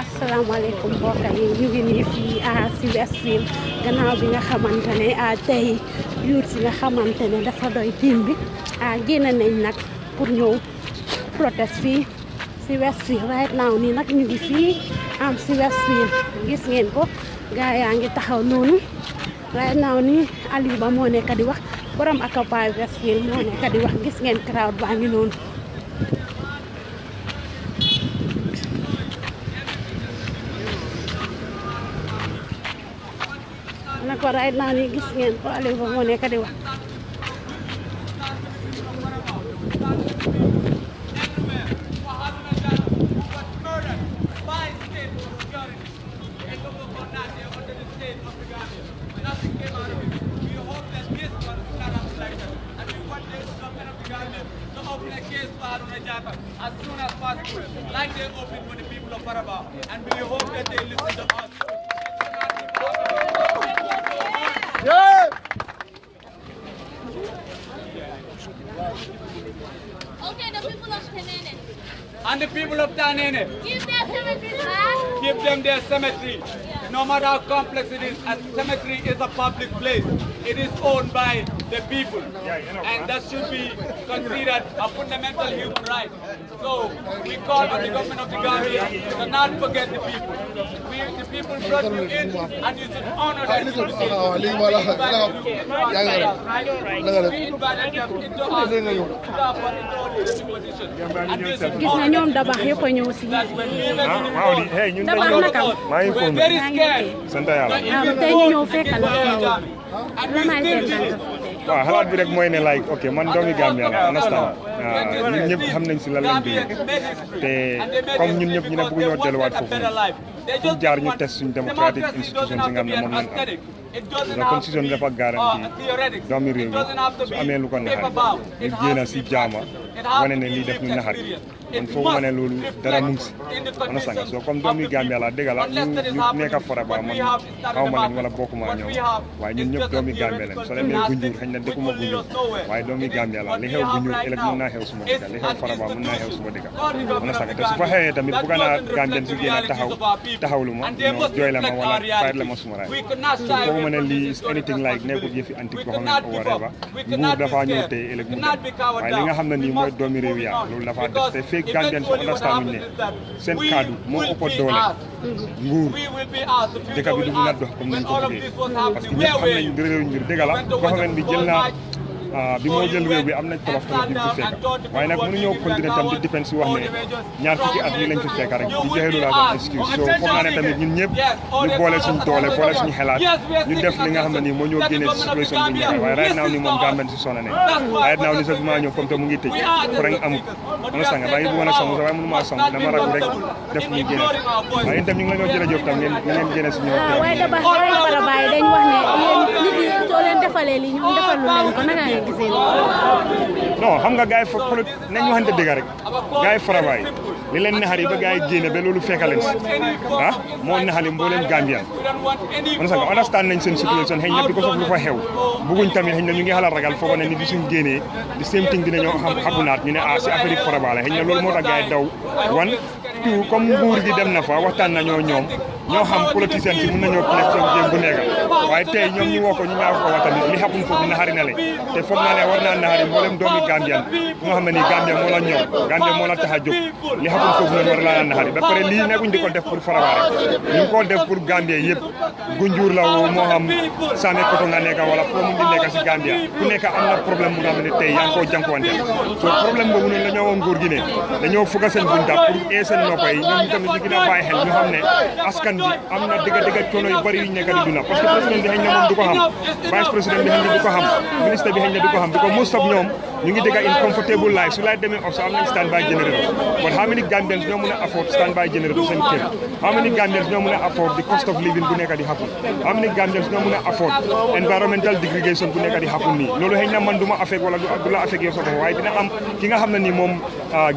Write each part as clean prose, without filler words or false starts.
asalaamaaleykum mbokk yi ñu ngi nii fii si Westfield gannaaw bi nga xamante ne tey youth si nga xamante ne dafa doy team bi génn nañ nag pour ñëw protest fii si Westfield right now nii nag ñu ngi fii si Westfield gis ngeen ko gaa yaa ngi taxaw noonu right now nii Aliou Ba moo nekk di wax borom Occupy Westfield moo nekk di wax gis ngeen crowd baa ngi noonu. Nako right now ni gis ngeen ko Aliou Ba moo nekk di wax as soon as possible, like they opened for the people of Paraba, and we hope that they listen to us. Yeah. Okay, the people of Tanene. And the people of Tanene. Give their cemetery back. Give them their cemetery. No matter how complex it is, a cemetery is a public place. It is owned by the people. And that should be considered a fundamental human right. So we call on the government of the Gambia to not forget the people. The people brought you in and you should honor them. gis na ñoom dabax yëpp a ñëw si dabax naka very scared. sant yàlla tey ñu ñëw fekk la lan ay seen tànk waaw xalaat bi rek mooy ne like ok man doomi Gambia la understand ñun ñëpp xam nañ si lan lañ jógee te comme ñun ñëpp ñu ne bëgg ñoo delluwaat foofu fu jaar ñu test suñu démocratique institution si nga xam ne moom lañ am la constitution bi dafa garanti doomi réew mi su amee lu ko naxari ñu génn si jaama wane ne lii def ñu naxari kon foofu ma ne loolu dara mu ngi si ana sanga soo comme doomi Gambia la dëgg la ñu nekk a Faraba man xaw ma leen wala bokkuma ñoom waaye ñun ñëpp doomi Gambia leen soo demee Gunjur xëy na dëkkuma Gunjur waaye doomi Gambia la li xew Gunjur ëllëg mën naa xew suma dëkk li xew Faraba mën naa xew suma dëkk ana sanga te su fa xewee tamit bëgg naa Gambien si génn taxawlu ma ñoo jooy la ma wala fayit la ma suma raay foofu ma ne lii anything like nekkul yëfi antique government or whatever nguur dafa ñëw tey ëllëg mu dem waaye li nga xam ne nii mooy doomi réew yaa loolu dafa def te fekk Gambien su understand ne seen kaddu moo ëpp doole nguur dëkk bi du mun a dox comme nañ ko bëggee parce que ñëpp xam nañ réew mbir dëgg la government bi jël naa bi moo jël réew bi am nañ tolof tolof bi fi fekk waaye nag mënu ñëw continuer tam di défense wax ne ñaar fukki at lii lañ fi fekk rek di joxe loolu ak excuse so foog naa ne tamit ñun ñëpp ñu boole suñu doole boole suñu xelaat ñu def li nga xam ne nii moo ñoo génnee si situation bu ñëwee waaye right now nii moom Gambien si sonna ne right now nii sax bi maa ñëw comme te mu ngi tëj courant amut ana sanga maa ngi bëggoon a sangu sax waaye mënu maa sangu dama ragu rek def muy génne waaye itam ñu ngi la ñoo jërëjëf tam ngeen génne si ñëw waaye dabax Faraba dañ wax ne yéen nit yi soo leen defalee li ñoom defalu leen ko naka ngeen gisee non xam nga gars yi xool nañ waxante dëgg rek gars yi Faraba yi li leen naxari ba gars yi génne ba loolu fekkaleen si moo naxari mbooleem Gambian man sax understand nañ seen situation xëy na bi ko sof lu fa xew bëgguñ tamit xëy na ñu ngi xalaat ragal foogo ne nit di suñ génnee di same thing dina ñoo xam xabunaat ñu ne si affaire yi Faraba la xëy na loolu moo tax gars yi daw wan tout comme nguur gi dem na fa waxtaan nañoo ñoom ñoo xam politicien si mën nañoo plek seen jéem bu nekk waaye tey ñoom ñu woo ko ñu ñaaw ko wax tamit li xapun foofu naxari na le te foog naa ne war naa naxari mboolem doomi Gambian bu nga xam ne nii Gambia moo la ñor Gambia moo la tax a jóg li xapun foofu noonu war laa naxari ba pare lii nekkuñ di ko def pour Faraba rek ñu ngi ko def pour Gambia yëpp Gunjur la moo xam Sane Koto nga nekk wala foo mun di nekk si Gambia ku nekk am na problème bu nga xam ne tey yaa ngi koo jànkuwante so problème boobu noonu la ñoo woon nguur gi ne dañoo fugga seen bunta pour ee seen noppa yi ñoom tamit ñu gën a bàyyi xel ñu xam ne askan bi am na dëgg coono yu bari yu nekk di duna parce que président bi xëy na moom du ko xam vice président bi xëy na du ko xam ministre bi xëy na du ko xam because most of ñoom ñu ngi dëgg in comfortable life su laay demee off am nañ standby generator but how many Gambians ñoo mën a afford standby generator seen kër how many Gambians ñoo mën a afford the cost of living bu nekk di happen how many Gambians ñoo mën a afford environmental degradation bu nekk di happen nii loolu xëy na man du ma affect wala du la affect yow sa bopp waaye dina am ki nga xam ne nii moom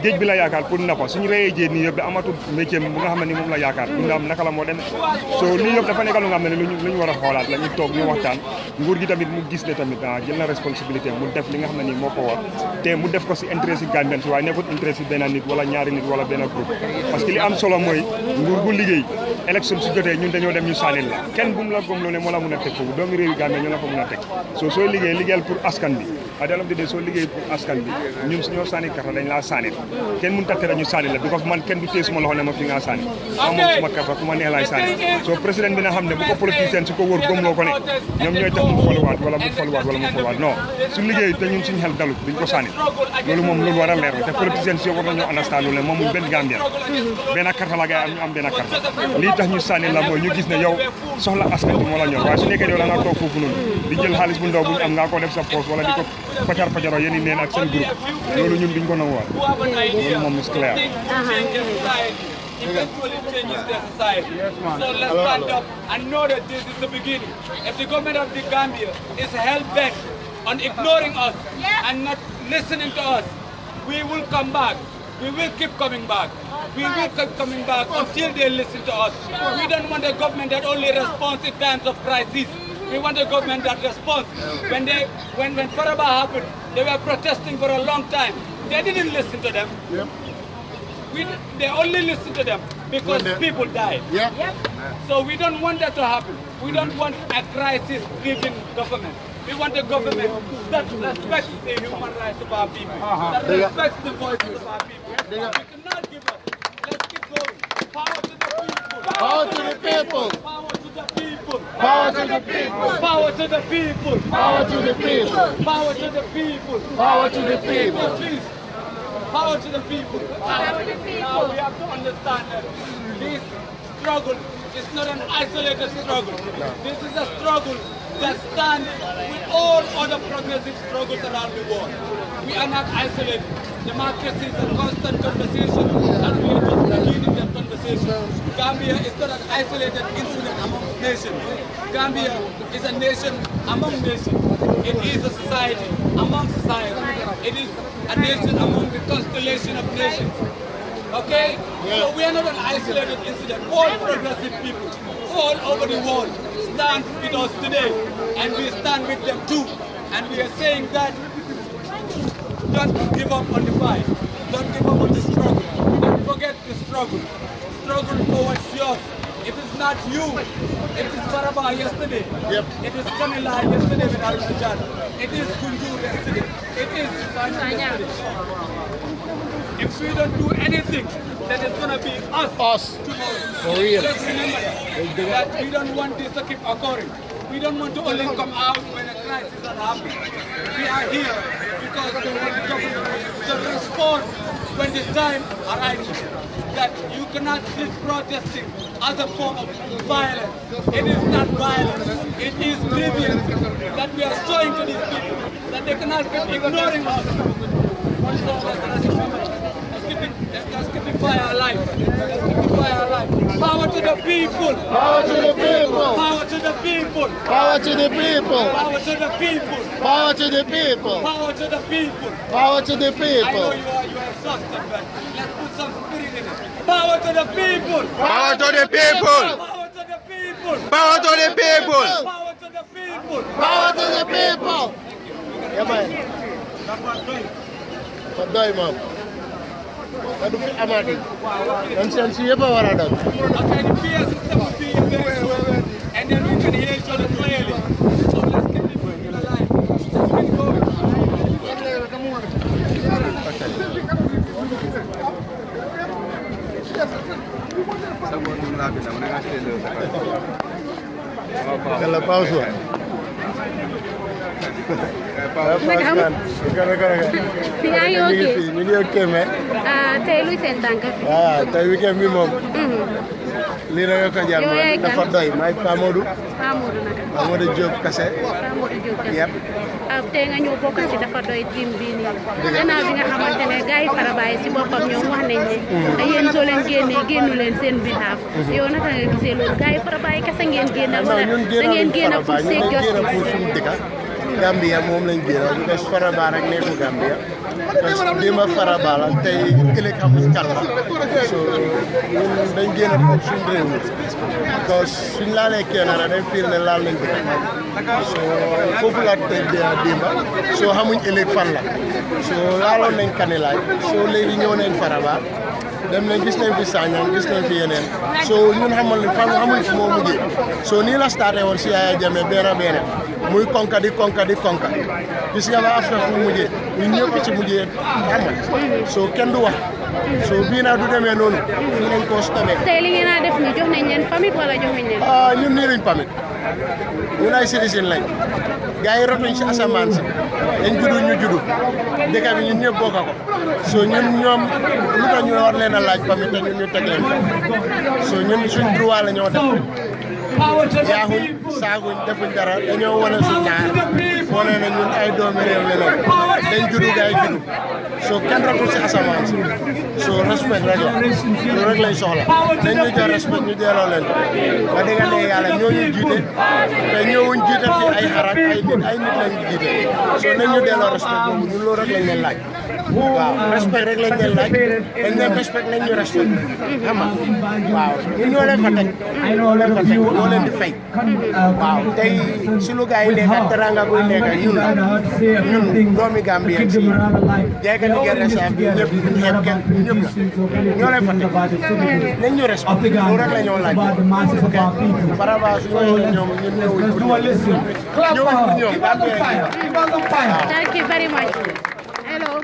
géej bi la yaakaar pour nappa suñu reyee jéeg nii yëpp da amatul métier bu nga xam ne nii moom la yaakaar dundam naka la moo demee so lii yëpp dafa nekk lu nga xam ne lu ñu war a xoolaat la ñu toog ñu waxtaan nguur gi tamit mu gis ne tamit jël na responsabilité mu def li nga xam ne nii moo ko war te mu def ko si intérêt si Gambian si waaye nekkul intérêt si benn nit wala ñaari nit wala benn groupe parce que li am solo mooy nguur bu liggéey élection si jotee ñun dañoo dem ñu sànnil la kenn bu mu la gomloo ne moo la mun a teg foofu doomi réewi Gambie ñoo la fa mun a teg sooy liggéeyal pour askan bi adala de soo liggéey pour askan bi ñun suñoo sànni karta dañ laa sànnil kenn mun ta tere ñu sànnil la because man kenn du téye suma loxo ne ma fi nga sànni ma moom suma karta ku ma neex laay sànni soo président bi na xam ne bu ko politicien su ko wóor gomloo ko ne ñoom ñooy tax mu faluwaat wala mu faluwaat non su liggéey te ñun suñu xel dalut duñ ko sànni loolu moom loolu war a leer te politicien si war nañoo understand loolu ne moom muñ benn Gambien benn karta la gaay am ñu am benn karta lii tax ñu sànni la mooy ñu gis ne yow soxla askan bi moo la ñor waaye su nekkee yow da nga toog foofu noonu di jël xaalis bu ndaw bu ñu am nga ko def sa poche wala di ko pacar yéen neen ak seen groupe loolu ñun duñ ko nanguwaat loolu moom is clair eventually changes their society. So let's stand up and know that this is the beginning. If the government of the Gambia is hell-bent on ignoring us and not listening to us, we will come back. We will keep coming back. We will keep coming back until they listen to us. We don't want a government that only responds in times of crisis. We want a government that responds. When Faraba happened, they were protesting for a long time. They didn't listen to them. They only listen to them because people died. So we don't want that to happen. We don't want a crisis-driven government. We want a government that respects the human rights of our people, that respects the voices of our people. We cannot give up. Let's keep going. Power to the people. Power to the people. Power to the people. Power to the people. Power to the people. Power to the people. Power to the people. Power to the people. Please. Power to the people. Power to the people. Now we have to understand that this struggle is not an isolated struggle. This is a struggle that stands with all other progressive struggles around the world. We are not isolated. Democracy is a constant conversation, and we are just beginning that conversation. Gambia is not an isolated incident amongst nations. Gambia is a nation among nations. It is a society among societies. It is a nation among the constellation of nations. Okay? So we are not an isolated incident. All progressive people, all over the world, stand with us today. And we stand with them too. And we are saying that don't give up on the fight. Don't give up on the struggle. Don't forget the struggle. Struggle for what's yours. It is not you. It is Faraba yesterday. It is Kamila yesterday with Al-Rajad. It is Kunjur yesterday. It is Sanya yesterday. If we don't do anything, then it's going to be us tomorrow. For real. Just remember that we don't want this to keep occurring. We don't want to only come out when a crisis is happening. We are here because we want the government to respond when the time arises. That you cannot see protesting as a form of violence. It is not violence. It is grievance that we are showing to these people that they cannot keep ignoring us. So let's keep the fire alive. Let's keep the fire alive. Power to the people. Power to the people. Power to the people. Power to the people. Power to the people. Power to the people. Power to the people. Power to the I know people. you are exhausted, but let's put some spirit in it. Power to the people. Power to the people. Power to the people. Power to the people. Power to the people. Power to the people. Yeah, man. Fa doy moom. Fa du fi amati. Dem seen si yëpp a war a dog. Okay, the peer system will be in very soon, and then we can hear each other clearly. So let's keep the people alive. Let's keep going. Kala pause wa. yaa ngi ok ñu ngi ok mais. tey luy seen tànk. Tey weekend bi moom. lii da nga ko jar man dafa doy may Pa Modou. Pa Modou naka. Pa Modou Diop Kassé. Pa Modou Diop Kassé. Yep. tey nga ñëw bokk ci dafa doy team bii nii. gannaaw bi nga xamante ne gars yi Faraba yi si boppam ñoom wax nañ ne yéen soo leen génnee génnu leen seen bihaaf. yow naka nga gisee loolu gars yi Faraba yi kese ngeen génnal wala da ngeen génn pour seen justice. Gambia moom lañ génn because Faraba rek nekku Gambia parce que démb Faraba la tey ëllëg xamuñ kan la so ñun dañ génn pour suñ réew mi because suñ laalee kenn na dañ fiil ne laal nañ ko so foofu la tey démb so xamuñ ëllëg fan la so laaloon nañ Kanilaay so léegi ñëw nañ Faraba dem nañ gis nañ fi Sanyang gis nañ fi yeneen so ñun xamal ni fan xamuñ fi moo mujjee so nii la starté woon si Yaya Jammeh benn muy konka di gis nga ba affaire fu mujjee ñun ñëpp ci mujjee xamal so kenn du wax so bii naa du demee noonu fii nañ koo stoppé. tey li ngeen a def ni jox nañ leen pamit wala jox nañ leen. ñun nii lañ pamit ñun ay citoyen lañ gars yi rotuñ si asamaan si dañ juddu ñu juddu dëkk bi ñun ñëpp bokk ko so ñun ñoom lu tax ñu war leen a laaj pamit te ñun ñu teg leen so ñun suñ droit la ñoo def yaaxuñ saaguñ defuñ dara dañoo wane suñ ñaar wane ne ñun ay doomi réew mi lañ dañ juddu gars yi juddu so kenn rotul si asamaan si so respect rek la loolu rek lañ soxla dañ ñu jox respect ñu delloo leen ba dëgg ne yàlla ñoo ñu jiite te ñëwuñ jiite fi ay xarak ay nit lañ jiite so nañ ñu delloo respect boobu ñun loolu rek lañ leen laaj waaw respect rek lañ leen laaj dañ leen respect nañ ñu respect xam nga waaw ñun ñoo leen fa teg ñoo leen di fay waaw tey sunu gars yi nekk teranga buy nekk ñun doomi Gambien si jaaykat yi gerte saaf bi ñëpp xeeb kenn ñëpp la ñoo leen fa teg nañ ñu respect loolu rek la ñoo laaj ok Faraba su ñëwee ñoom ñun ñëwuñ pour ñoom Thank you very much. Hello.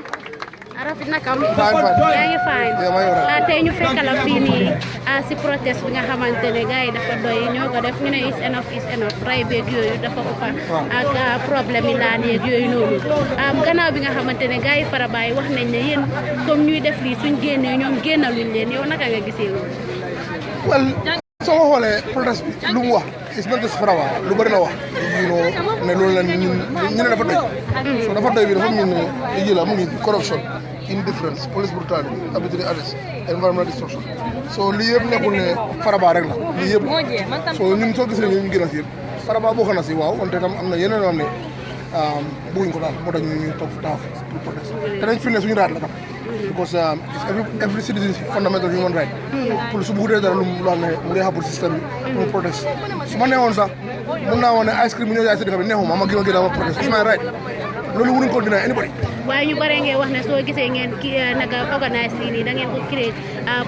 Rafet na kam yaa ngi fine tey ñu fekk la fii nii si protest bi nga xamante ne gars yi dafa doy ñoo ko def ñu ne is enough ray beeg yooyu dafa ko fa ak problème yi laan yeeg yooyu noonu gannaaw bi nga xamante ne gars yi Faraba yi wax nañ ne yéen comme ñuy def lii suñ génnee ñoom génnaluñ leen yow naka nga gisee loolu. well soo xoolee protest bi lu mu wax is not just Faraba lu bëri na wax ne loolu la ñu ne dafa doy so dafa doy bi dafa mu ne yi la mu ngi corruption indifference police brutality arbitrary arrest environmental destruction so lii yëpp nekkul ne Faraba rek la lii yëpp so ñun soo gisee ñu gën a si yëpp Faraba bokk na si waaw wante tam am na yeneen yoo xam ne bëgguñ ko daal moo tax ñu toog taxaw pour protest te dañ fi ne suñu raat la tam because every citizen fundamental human right pour su bëggee dara lu xam ne mu ngi xappul système bi mu protest su ma neexoon sax mun naa woon ne ice cream bu ñëw jaay si dëkk bi neexuma ma gën a protest it's my right loolu wuruñ ko deny anybody waaye ñu bare ngeen wax ne soo gisee ngeen naka organise lii nii da ngeen ko créer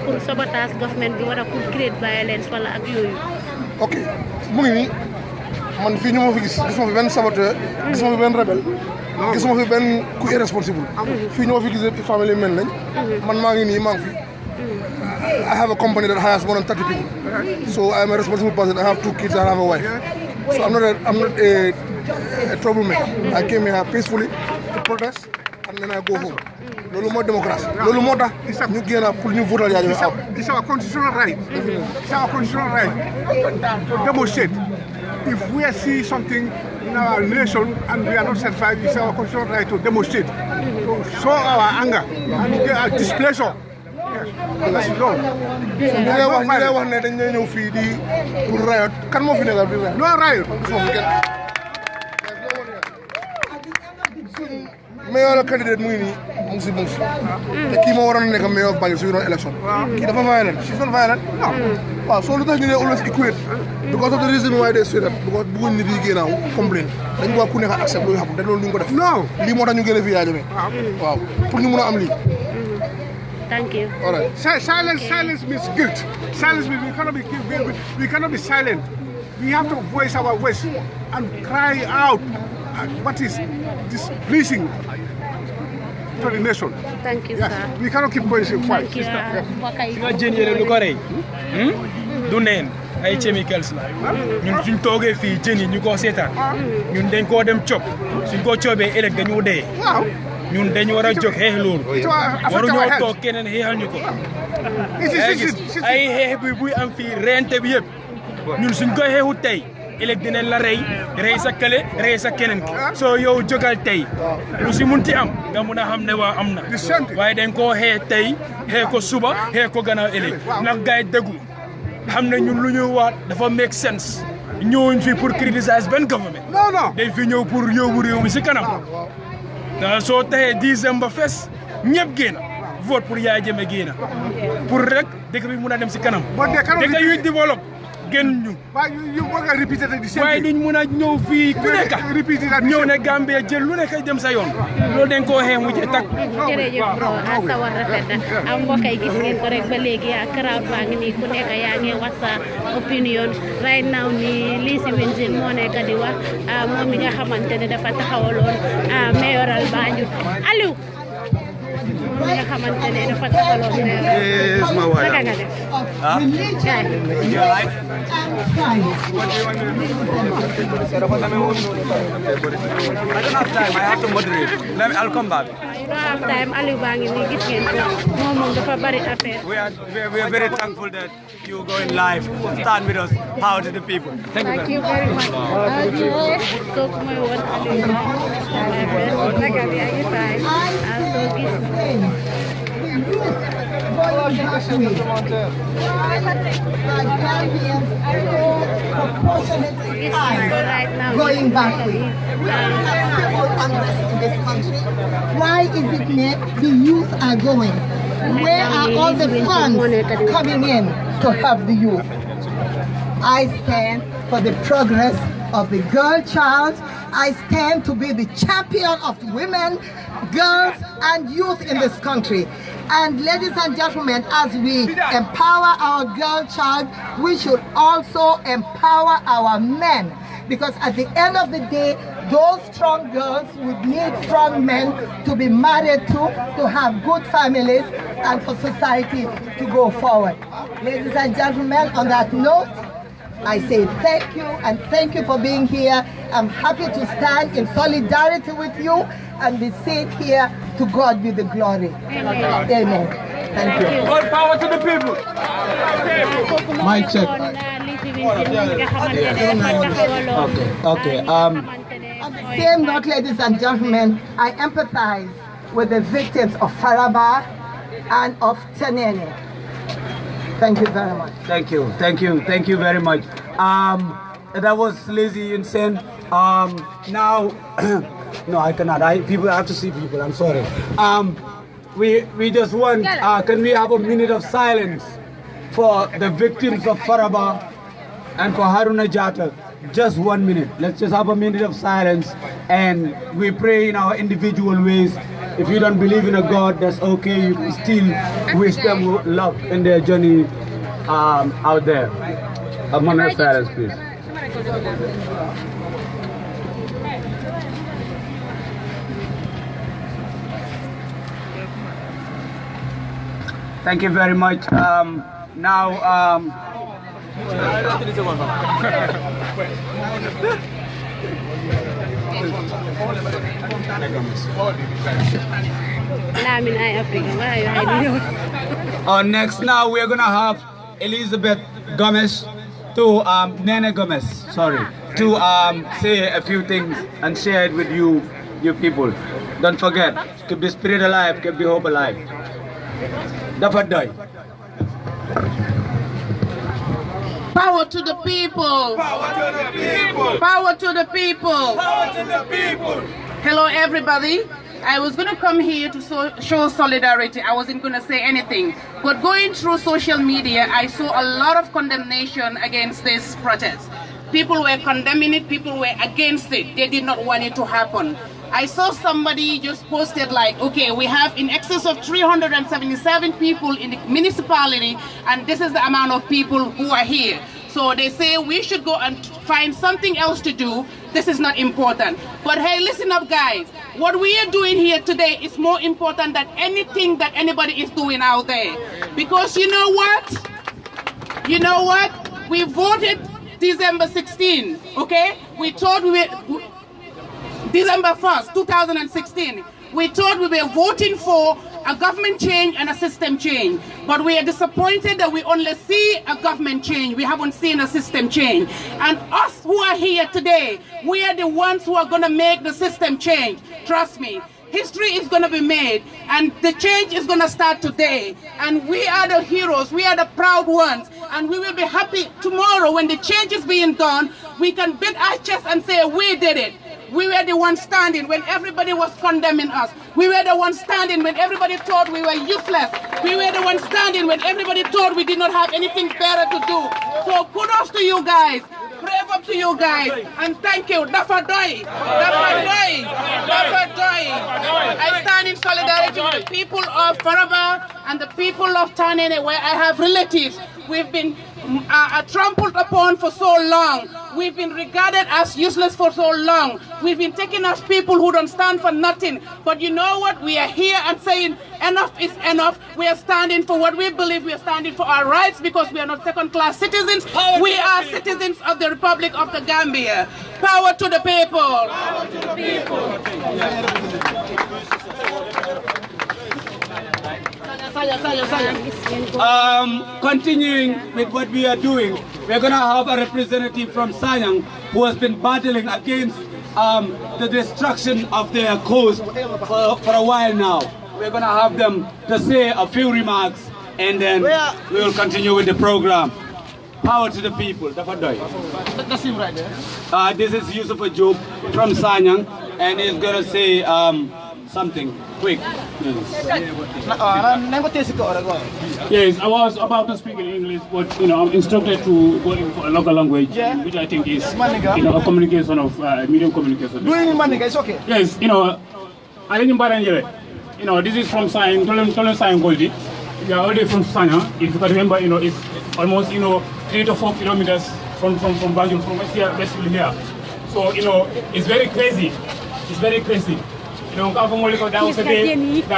pour sabotage government bi wala pour créer violence wala ak yooyu. ok mu ngi nii man fii ñu ma fi gis ma fi benn saboteur gis ma fi benn rebelle gis ma fi benn ku irresponsible fii ñu ma fi gis family men lañ man maa ngi nii maa ngi fi I have a company that hires more than 30 people so I am a responsible person. I have 2 kids and I have a wife so I'm not a troublemaker. I came here peacefully to protest and then I go home. Lolu mo democracy. Lolu mo tax ñu génn pour ñu voter Yaya Jammeh. It's our constitutional right. It's our constitutional right to demonstrate. If we see something in our nation and we are not satisfied, it's our constitutional right to demonstrate, to show our anger and our displeasure. Yes, that's it all. ñu lay wax ne dañ lay ñëw fii di pour riot kan moo fi nekkal di riot. No riot. mayor candidate mu ngi nii mu ngi si te kii moo waroon a nekk mayor Banjul su ñu doon élection kii dafa violent she's not violent waaw soo lu tax ñu ne always equate because of the reason why they say that because bëgguñ nit yi génnaaw complain dañ ko wax ku nekk accept loolu xam te loolu duñ ko def non lii moo tax ñu génne fii Yaya Jammeh waaw pour ñu mun a am lii. Thank you. All right. Silence means guilt. Silence means we cannot be silent. We have to voice our voice and cry out what is displeasing to the nation. Thank you, yes. Sir. We cannot keep going quiet. Thank you. nga jën yële lu ko rey du neen ay chemicals la ñun suñ toogee fii jën yi ñu ko seetaan ñun dañ koo dem cop suñ ko coobee ëllëg dañu dee ñun dañu war a jóg xeex loolu waruñoo toog keneen xeexal ñu ko ay xeex bi buy am fii rente bi yëpp ñun suñ ko xeexu tey ëllëg dinañ la rey sa kële rey sa keneen ki soo yow jógal tey lu si munti am nga mun a xam ne waa am na waaye dañ koo xeex tey xeex ko suba xeex ko gannaaw ëllëg ndax gaay déggu xam ne ñun lu ñuy wax dafa make sense ñëwuñ fi pour criticiser benn government. non non dañ fi ñëw pour yóbbu réew mi si kanam. soo taxee December fes ñëpp génn vote pour Yaya Jammeh génn pour rek dëkk bi mun a dem si kanam. dëkk yuy développe génn ñu. waaye yu bëgg a répéter di seen waaye duñ mun a ñëw fii ku nekk ñëw ne Gambia jël lu nekk dem sa yoon. loolu dañ koo xeex mu tak. jërëjëf bro sa wax rafet na am mbokk yi gis ngeen ko rek ba léegi crowd baa ngi nii ku nekk yaa ngi wax sa opinion right now nii lii si Winsin moo nekk di wax moom mi nga xamante ne dafa taxawaloon mayoral Banjul Aliou moom mi nga xamante ne dafa taxawaloon mayoral naka nga def Your life? I don't have time. I have to moderate. I'll come back. You don't have time. Aliou baa ngi nii gis ngeen ko moom dafa bari affaire. We are very thankful that you going live, stand with us, power to the people. Thank you very much. Kooku mooy woon Aliou naka bi yaa ngi fay soo gis right now going backward. In this country, why is it that the youth are going? Where are all the funds coming in to help the youth? I stand for the progress of the girl child. I stand to be the champion of women, girls, and youth in this country. And ladies and gentlemen, as we empower our girl child, we should also empower our men. Because at the end of the day, those strong girls would need strong men to be married to have good families, and for society to go forward. Ladies and gentlemen, on that note, I say thank you, and thank you for being here. I'm happy to stand in solidarity with you, and we sit here. To God be the glory. Amen. Amen. Thank you. All power to the people. Mic check. Okay. On the same note, ladies and gentlemen, I empathize with the victims of Faraba and of Tenene. Thank you very much. Thank you very much. That was Lazy Insane. Now, no, I cannot. I have to see people. I'm sorry. We just want. Can we have a minute of silence for the victims of Faraba and for Haruna Jatta? Just 1 minute. Let's just have a minute of silence, and we pray in our individual ways. If you don't believe in a God, that's okay. You can still wish them luck in their journey out there. A moment of silence, please. Thank you very much. Next, now we're gonna have Elizabeth Gomez to Nene Gomez, sorry, to say a few things and share it with you people. Don't forget, keep the spirit alive, keep the hope alive. Dafa doye. Power to the people. Power to the people. Power to the people. Power to the people. Hello, everybody. I was going to come here to show solidarity. I wasn't going to say anything. But going through social media, I saw a lot of condemnation against this protest. People were condemning it. People were against it. They did not want it to happen. I saw somebody just posted like, okay, we have in excess of 377 people in the municipality, and this is the amount of people who are here. So they say we should go and find something else to do. This is not important. But hey, listen up, guys. What we are doing here today is more important than anything that anybody is doing out there. Because you know what? You know what? We voted December 16, okay? We thought we were... December 1st, 2016, we thought we were voting for a government change and a system change. But we are disappointed that we only see a government change. We haven't seen a system change. And us who are here today, we are the ones who are going to make the system change. Trust me. History is going to be made, and the change is going to start today. And we are the heroes, we are the proud ones, and we will be happy tomorrow when the change is being done. We can beat our chest and say, we did it. We were the ones standing when everybody was condemning us. We were the ones standing when everybody thought we were useless. We were the ones standing when everybody thought we did not have anything better to do. So kudos to you guys. Brave up to you guys, and thank you. Dafa doye. Dafa doye. Dafa doye. I stand in solidarity with the people of Faraba and the people of Tanene, where I have relatives. We've been trampled upon for so long. We've been regarded as useless for so long. We've been taken as people who don't stand for nothing. But you know what? We are here and saying enough is enough. We are standing for what we believe. We are standing for our rights because we are not second-class citizens. We are citizens of the Republic of the Gambia. Power to the people. Power to the people. Continuing with what we are doing, we're going to have a representative from Sanyang who has been battling against the destruction of their coast for a while now. We're going to have them to say a few remarks, and then we will continue with the program. Power to the people. That's him right there. This is Yusuf Ajub from Sanyang, and he's going to say something quick. Yes, I was about to speak in English, but I'm instructed to go in for a local language, which I think is a communication of medium communication. Doing Manika, it's okay. Yes, I think this is from Tolen Science Goldie. We are already from Sanya. If you can remember, it's almost 3 to 4 kilometers from Banjul, from Westfield here. So it's very crazy. It's very crazy. That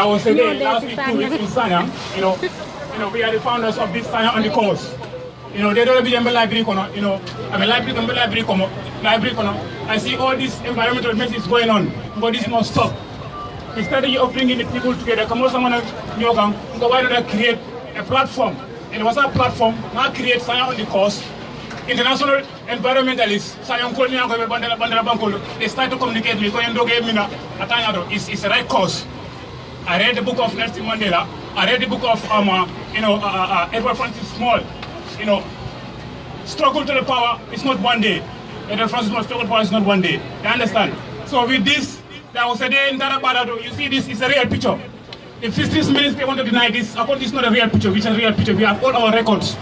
was a day last week 2 weeks in Sanya. We are the founders of this Sanya on the coast. They don't be library, I see all these environmental messes going on, but this must stop. The strategy of bringing the people together, why don't I create a platform? And what's our platform? Now create Sanya on the coast. International environmentalists, they start to communicate with me. It's the right cause. I read the book of Nelson Mandela. I read the book of Edward Francis Small. Struggle to the power is not one day. Edward Francis Small, struggle to power is not one day. You understand? So with this, there was a day in Darabadado. You see, this is a real picture. If 15 minutes they want to deny this, I thought this is not a real picture, which is a real picture. We have all our records.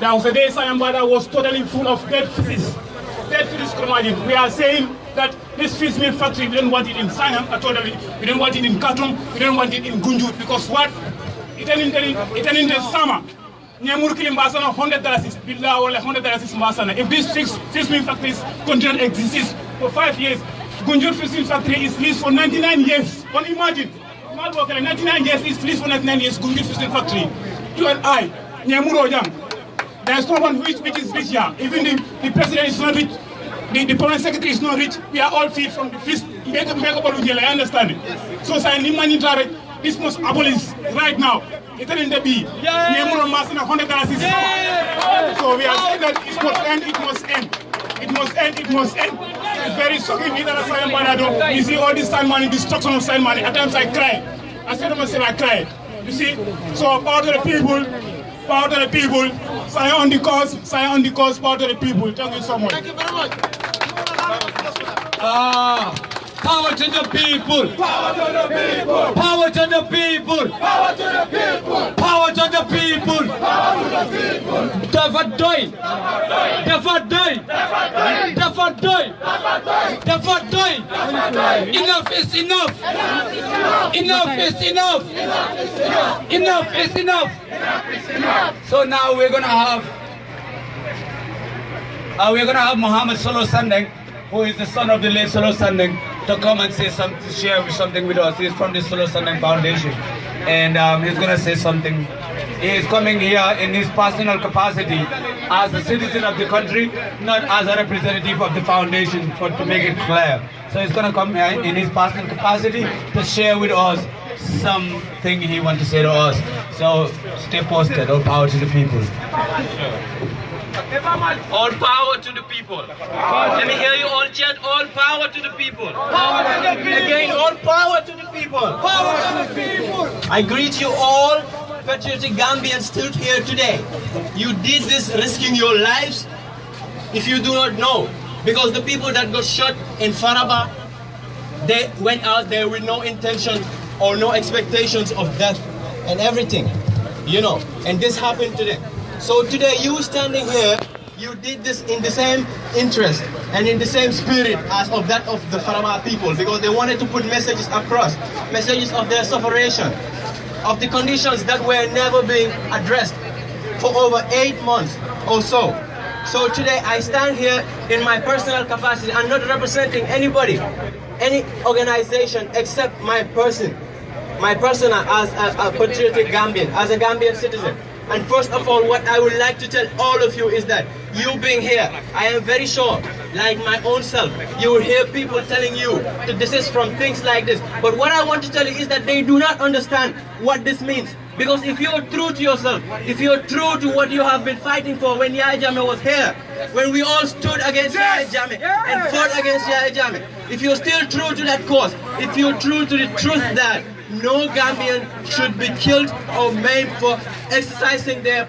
There was a day Sayambada was totally full of dead fishes. Dead fishes, we are saying that this fish meal factory, we don't want it in Sanyang, totally. We don't want it in Khartoum, we don't want it in Gunjut, because what? It's in the summer. $100 if this fish meal factories continue to exist for 5 years, Gunjut fish meal factory is leased for 99 years. Can you imagine? 99 years is leased for 99 years, Gunjut fish meal factory. You and I, there's no one which is rich here. Even the president is not rich, the foreign secretary is not rich. We are all feed from the fish. I understand it. Yes. So this must abolish right now. It's in the B. $100. So we are saying that it must end, it must end. It must end, it must end. It's very shocking. You see all this sand money, destruction of sand money. At times I cry. I said to myself, I cry. You see? So power to the people. Power to the people. Sanya on the cause. Sanya on the cause. Power to the people. Thank you so much. Thank you very much. Power to the people. Power to the people. Power to the people. Power to the people. Power to the people. Power to the people. Dafa doye. Dafa doye. Dafa doye. Dafa doye. Enough is enough. Enough is enough. Enough is enough. So now we're gonna have Muhammad Solo Sandeng, who is the son of the late Solo Sandeng, to come and say something, to share something with us. He's from the Solo Sandeng Foundation, and he's gonna say something. He is coming here in his personal capacity as a citizen of the country, not as a representative of the foundation, to make it clear. So he's gonna come here in his personal capacity to share with us something he wants to say to us. So stay posted. All power to the people. All power to the people. Let me hear you all chant, all power to the people. Again, all power to the people. I greet you all, patriotic Gambians still here today. You did this risking your lives, if you do not know, because the people that got shot in Faraba, they went out there with no intention or no expectations of death and everything, you know, and this happened to them. So today you standing here, you did this in the same interest and in the same spirit as of that of the Faraba people, because they wanted to put messages across, messages of their suffering, of the conditions that were never being addressed for over 8 months or so. So today I stand here in my personal capacity. I'm not representing anybody, any organization except my persona as a patriotic Gambian, as a Gambian citizen. And first of all, what I would like to tell all of you is that you being here, I am very sure, like my own self, you will hear people telling you to desist from things like this. But what I want to tell you is that they do not understand what this means. Because if you're true to yourself, if you're true to what you have been fighting for when Yahya Jammeh was here, when we all stood against Yahya Jammeh and fought against Yahya Jammeh, if you're still true to that cause, if you're true to the truth that no Gambian should be killed or maimed for exercising their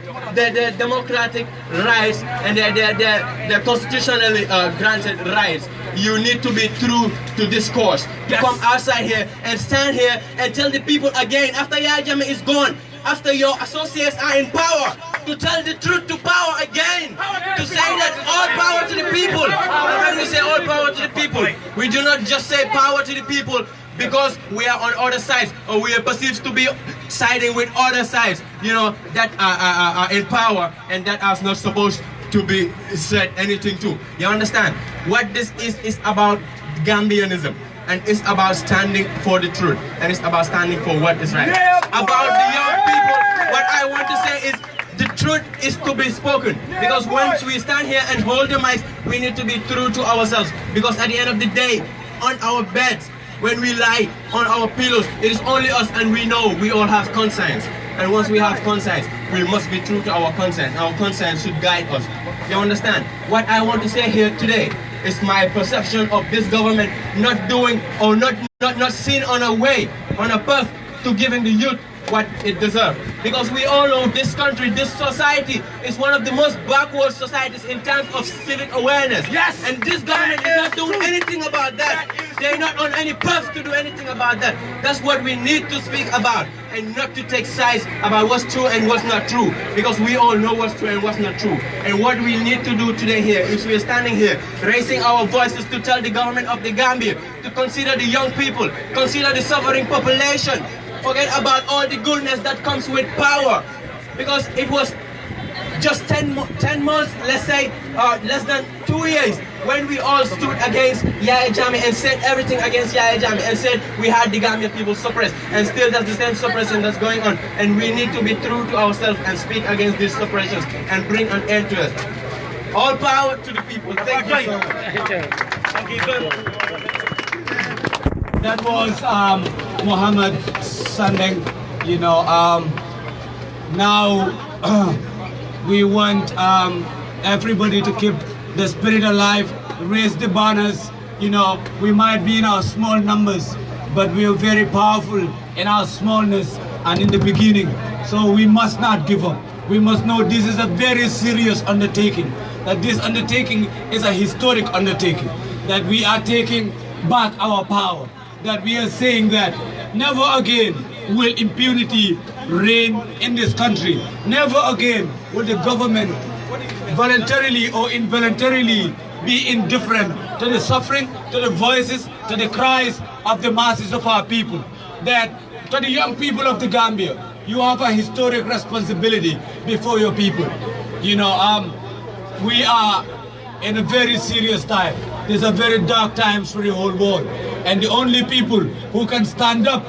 democratic rights and their constitutionally granted rights, you need to be true to this cause. To come outside here and stand here and tell the people again, after Yahya Jammeh is gone, after your associates are in power, to tell the truth to power again, to say that all power to the people. And when we say all power to the people, we do not just say power to the people because we are on other sides or we are perceived to be siding with other sides, you know, that are in power and that are not supposed to be said anything to. You understand? What this is about Gambianism, and it's about standing for the truth, and it's about standing for what is right. About the young people, what I want to say is the truth is to be spoken, because once we stand here and hold the mics, we need to be true to ourselves, because at the end of the day, on our beds, when we lie on our pillows, it is only us, and we know we all have conscience. And once we have conscience, we must be true to our conscience. Our conscience should guide us. You understand? What I want to say here today is my perception of this government not doing or not seen on a way, on a path to giving the youth what it deserves. Because we all know this country, this society is one of the most backward societies in terms of civic awareness. Yes. And this government is not doing anything about that. They're not on any path to do anything about that. That's what we need to speak about, and not to take sides about what's true and what's not true, because we all know what's true and what's not true. And what we need to do today here is we're standing here raising our voices to tell the government of the Gambia to consider the young people, consider the suffering population. Forget about all the goodness that comes with power, because it was just 10 months, let's say, less than 2 years, when we all stood against Yahya Jammeh and said everything against Yahya Jammeh and said we had the Gambian people suppressed, and still that's the same suppression that's going on. And we need to be true to ourselves and speak against these suppressions and bring an end to it. All power to the people. Thank you so much. That was Mohammed Sandeng. You know, now we want everybody to keep the spirit alive, raise the banners. You know, we might be in our small numbers, but we are very powerful in our smallness and in the beginning. So we must not give up. We must know this is a very serious undertaking, that this undertaking is a historic undertaking, that we are taking back our power, that we are saying that never again will impunity reign in this country. Never again will the government voluntarily or involuntarily be indifferent to the suffering, to the voices, to the cries of the masses of our people. That to the young people of the Gambia, you have a historic responsibility before your people. You know, we are in a very serious time. These are very dark times for the whole world. And the only people who can stand up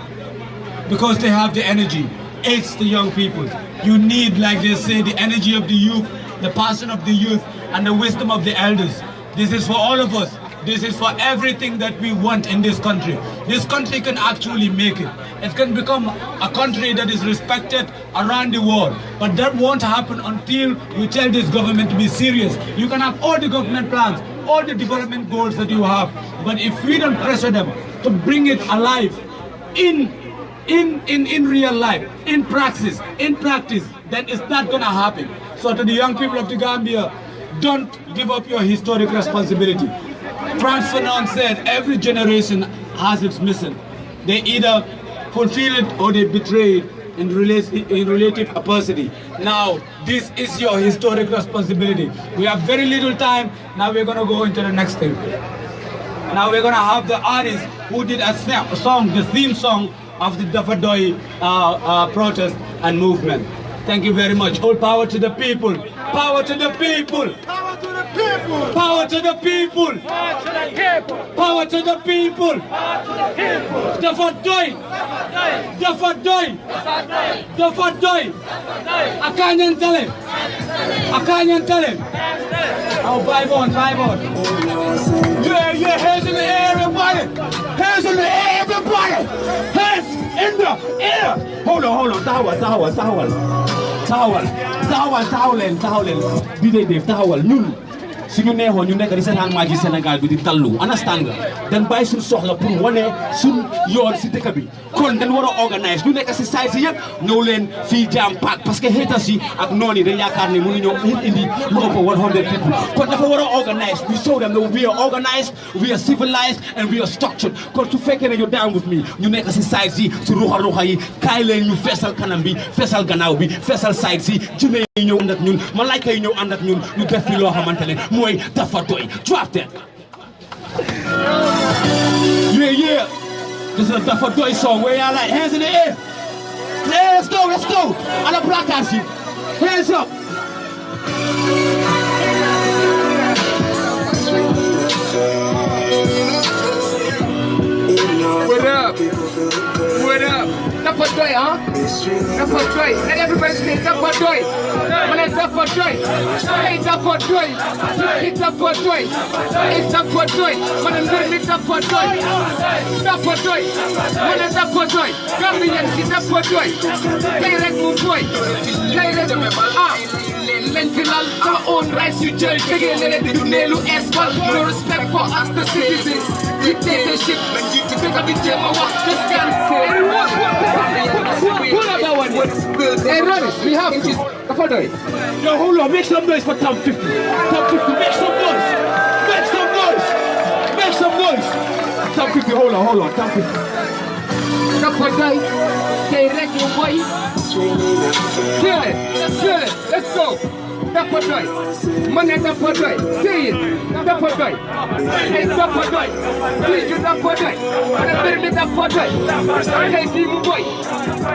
because they have the energy, it's the young people. You need, like they say, the energy of the youth, the passion of the youth, and the wisdom of the elders. This is for all of us. This is for everything that we want in this country. This country can actually make it. It can become a country that is respected around the world. But that won't happen until we tell this government to be serious. You can have all the government plans, all the development goals that you have, but if we don't pressure them to bring it alive in real life, in practice, then it's not gonna happen. So to the young people of the Gambia, don't give up your historic responsibility. Frantz Fanon said every generation has its mission. They either fulfill it or they betray it in relative capacity. Now, this is your historic responsibility. We have very little time. Now we're going to go into the next thing. Now we're going to have the artist who did a song, the theme song of the Dafa doye protest and movement. Thank you very much. All power to the people. Power to the people. Power to the people. Power to the people. Power to the people. Power to the people. Power to the people. Dafa doye. Dafa doye. Dafa doye. Akanyan tale. Akanyan tale. Oh, vibe on. Yeah, hands in the air, everybody. Hands in the air, everybody. Hands in the air. Hold on. Taxawal. Bi day def taxawal ñun suñu neexoon ñu nekk di seetaan match yi Sénégal bi di tallu understand nga dañ bàyyi suñu soxla pour wane suñ yoon si dëkk bi kon dañ war a organise ñu nekk si site si yëpp ñëw leen fii jam pack parce que haters yi ak noon yi dañ yaakaar ne mënu ñëw indi lu ëpp 100 people kon dafa war a organise we show them that we are organized, we are civilized and we are structured kon su fekkee ne you down with me ñu nekk si site yi si ruxa yi kaay leen ñu feesal kanam bi feesal gannaaw bi feesal site si jine yi ñëw ànd ak ñun malaayka yi ñëw ànd ak ñun ñu def fi loo xamante ne mooy Dafa doye. Drop that. Yeah. This is a Dafa doye song. Where y'all like? Hands in the air. Yeah, let's go. On the placards here. Hands up. What up? Dafa doye, huh? Dafa doye. Let everybody say Dafa doye. Man, Dafa doye. Hey, Dafa doye. It's Dafa doye. It's Dafa doye. Man, I'm doing it Dafa doye. Dafa doye. Man, Dafa doye. Gambian, it's Dafa doye. Direct move boy. Len filal our own rights you jël tegee leen di dundee lu espoir no respect for us the citizens dictatorship dëkk bi jéem a wax just can't say hey Ronis we have Dafa doye yo hold on make some noise for top 50 make some noise top 50 hold on top 50 Dafa doye tey rek ñu boy feel it let's go Dafa doye. Man, Dafa doye. Say it. Dafa doye. Hey, Dafa doye. Please, you Dafa doye. Man, I Dafa doye. Hey, Dimu boy.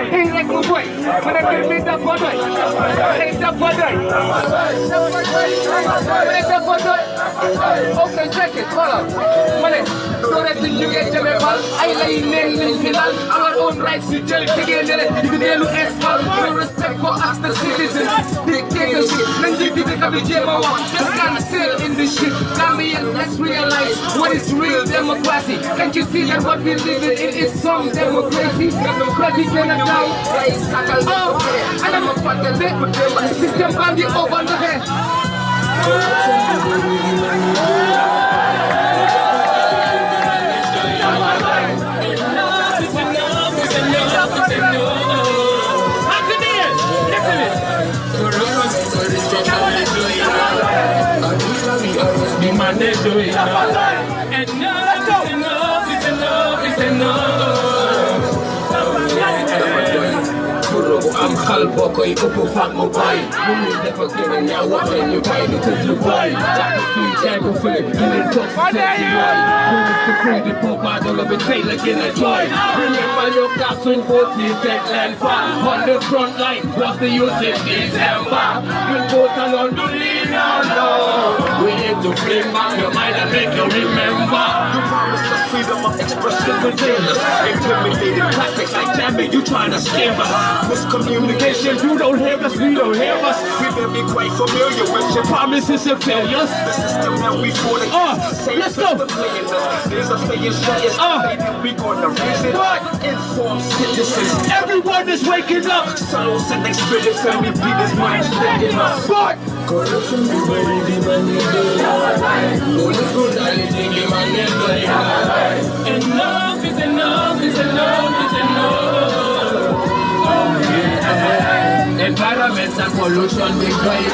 Hey, Rekmu boy. Man, I Dafa doye. Hey, Dafa doye. Dafa doye. Okay, check it. Hold on. Man, so that you get the level. I lay in final. Our own rights to judge together. You can no respect for us, the citizens. Dictatorship. Just can't sit in this shit. Gambians, let's realize what is real democracy. Can't you see that what we live in is some democracy? Democracy cannot die. Oh, and I'm a fucking bit. The system can be over the head. I'm xal boko yi ëpp faak mu bay mu ñu defa gën a ñaaw wax leen ñu bay du tëj lu bay jàpp fii jaay ko fële di leen toog si seen si yooy pour ko fay di poopa dolo bi tey la gën a jooy remember ñu kaa suñ boot yi teg leen fa on the front line was the youth in December ñun bootaloon du lii no we need to bring back your mind and make you remember freedom of expression containers. Intimidated tactics like jamming, you trying to scam us. Miscommunication, you don't hear us, we don't hear us. We may be quite familiar with your promises and failures. The system that we fought against, let's go. There's a failure shut is we gonna raise it up. Informed citizens, everyone is waking up. Souls and experience, family leaders, minds waking up. But corruption is very enough is enough is enough is enough. Environment and pollution be going